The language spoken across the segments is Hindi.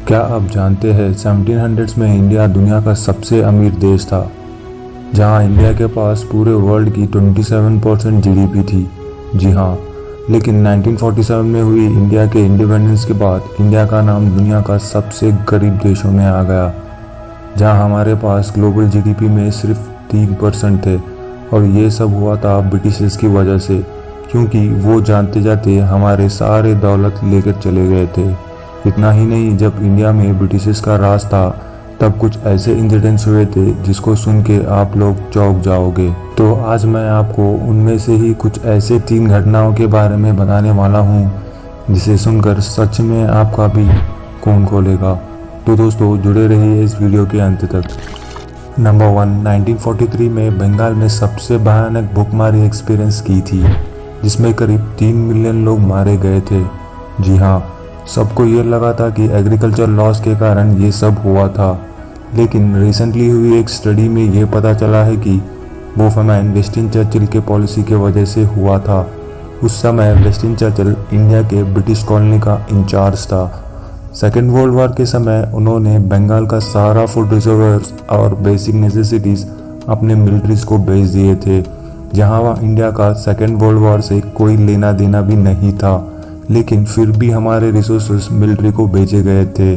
क्या आप जानते हैं 1700s में इंडिया दुनिया का सबसे अमीर देश था, जहां इंडिया के पास पूरे वर्ल्ड की 27% जीडीपी थी। जी हाँ, लेकिन 1947 में हुई इंडिया के इंडिपेंडेंस के बाद इंडिया का नाम दुनिया का सबसे गरीब देशों में आ गया, जहां हमारे पास ग्लोबल जीडीपी में सिर्फ 3% थे। और ये सब हुआ था ब्रिटिशर्स की वजह से, क्योंकि वो जानते जाते हमारे सारे दौलत लेकर चले गए थे। इतना ही नहीं, जब इंडिया में ब्रिटिशर्स का राज था तब कुछ ऐसे इंसिडेंट्स हुए थे जिसको सुन के आप लोग चौंक जाओगे। तो आज मैं आपको उनमें से ही कुछ ऐसे 3 घटनाओं के बारे में बताने वाला हूँ जिसे सुनकर सच में आपका भी खून खोलेगा। तो दोस्तों जुड़े रहिए इस वीडियो के अंत तक। नंबर 1, 1943 में बंगाल में सबसे भयानक भूखमरी एक्सपीरियंस की थी, जिसमें करीब 3 मिलियन लोग मारे गए थे। जी हाँ, सबको ये लगा था कि एग्रीकल्चर लॉस के कारण ये सब हुआ था, लेकिन रिसेंटली हुई एक स्टडी में ये पता चला है कि वो फैमाइन विंस्टन चर्चिल के पॉलिसी के वजह से हुआ था। उस समय विंस्टन चर्चिल इंडिया के ब्रिटिश कॉलोनी का इंचार्ज था। सेकेंड वर्ल्ड वॉर के समय उन्होंने बंगाल का सारा फूड रिजर्वर्स और बेसिक नेसेसिटीज़ अपने मिलिट्रीज को भेज दिए थे, जहां इंडिया का सेकेंड वर्ल्ड वॉर से कोई लेना देना भी नहीं था, लेकिन फिर भी हमारे रिसोर्सेज मिलिट्री को भेजे गए थे।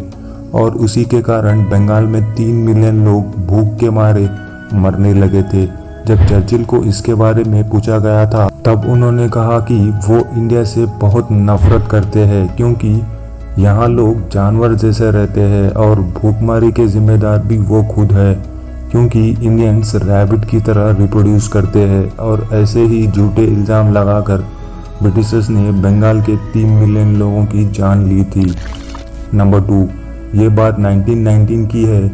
और उसी के कारण बंगाल में 3 मिलियन लोग भूख के मारे मरने लगे थे। जब चर्चिल को इसके बारे में पूछा गया था तब उन्होंने कहा कि वो इंडिया से बहुत नफरत करते हैं, क्योंकि यहाँ लोग जानवर जैसे रहते हैं और भूखमरी के जिम्मेदार भी वो खुद है, क्योंकि इंडियंस रैबिट की तरह रिप्रोड्यूस करते हैं। और ऐसे ही झूठे इल्ज़ाम लगाकर ब्रिटिशर्स ने बंगाल के 3 मिलियन लोगों की जान ली थी। नंबर 2, ये बात 1919 की है,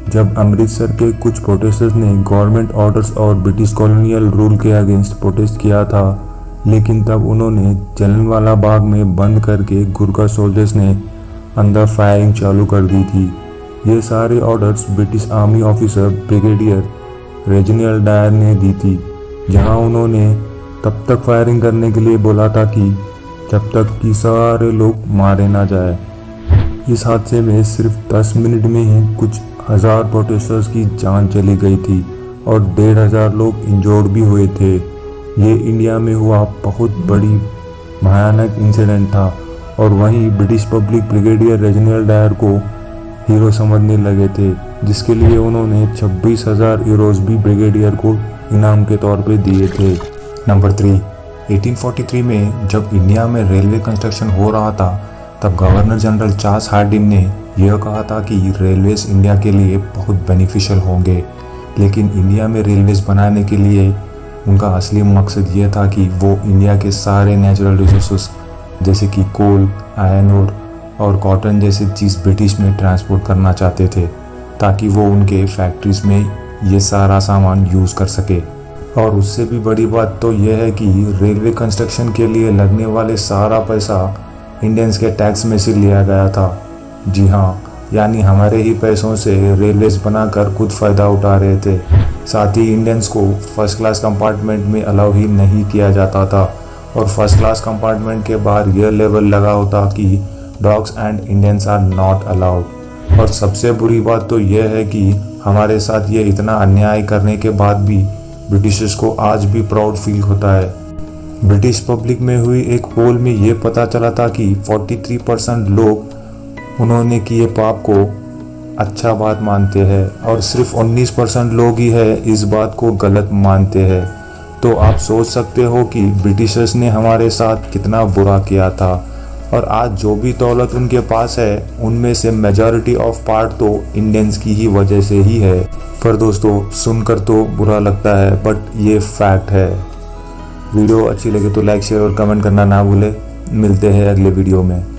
जब अमृतसर के कुछ प्रोटेस्टर्स ने गवर्नमेंट ऑर्डर्स और ब्रिटिश कॉलोनियल रूल के अगेंस्ट प्रोटेस्ट किया था, लेकिन तब उन्होंने जलियांवाला बाग में बंद करके गुरखा सोल्जर्स ने अंदर फायरिंग चालू कर दी थी। ये सारे orders British army officer brigadier Reginald Dyer ने दी थी, जहां उन्होंने तब तक फायरिंग करने के लिए बोला था कि जब तक कि सारे लोग मारे ना जाए। इस हादसे में सिर्फ 10 मिनट में ही कुछ हज़ार प्रोटेस्टर्स की जान चली गई थी और 1,500 लोग इंजर्ड भी हुए थे। ये इंडिया में हुआ बहुत बड़ी भयानक इंसिडेंट था, और वहीं British public brigadier Reginald Dyer को हीरो समझने लगे थे, जिसके लिए उन्होंने 26,000 यूरोज भी ब्रिगेडियर को इनाम के तौर पे दिए थे। नंबर 3, 1843 में जब इंडिया में रेलवे कंस्ट्रक्शन हो रहा था तब गवर्नर जनरल चार्ल्स हार्डिंग ने यह कहा था कि रेलवेज इंडिया के लिए बहुत बेनिफिशियल होंगे, लेकिन इंडिया में रेलवेज बनाने के लिए उनका असली मकसद ये था कि वो इंडिया के सारे नेचुरल रिसोर्सेज जैसे कि कोल, आयरन ओर और कॉटन जैसी चीज़ ब्रिटिश में ट्रांसपोर्ट करना चाहते थे, ताकि वो उनके फैक्ट्रीज में ये सारा सामान यूज़ कर सके। और उससे भी बड़ी बात तो यह है कि रेलवे कंस्ट्रक्शन के लिए लगने वाले सारा पैसा इंडियंस के टैक्स में से लिया गया था। जी हाँ, यानी हमारे ही पैसों से रेलवेज बनाकर खुद फ़ायदा उठा रहे थे। साथ ही इंडियंस को फर्स्ट क्लास कंपार्टमेंट में अलाउ ही नहीं किया जाता था, और फर्स्ट क्लास कंपार्टमेंट के बाहर यह लेवल लगा होता कि dogs and Indians are not allowed. और सबसे बुरी बात तो यह है कि हमारे साथ ये इतना अन्याय करने के बाद भी ब्रिटिशर्स को आज भी प्राउड फील होता है। ब्रिटिश पब्लिक में हुई एक पोल में ये पता चला था कि 43% लोग उन्होंने किए पाप को अच्छा बात मानते हैं, और सिर्फ 19% लोग ही है इस बात को गलत मानते हैं। तो आप सोच सकते हो कि ब्रिटिशर्स ने हमारे साथ कितना बुरा किया था, और आज जो भी दौलत उनके पास है उनमें से मेजॉरिटी ऑफ पार्ट तो इंडियंस की ही वजह से ही है। पर दोस्तों सुनकर तो बुरा लगता है, बट ये फैक्ट है। वीडियो अच्छी लगे तो लाइक, शेयर और कमेंट करना ना भूले। मिलते हैं अगले वीडियो में।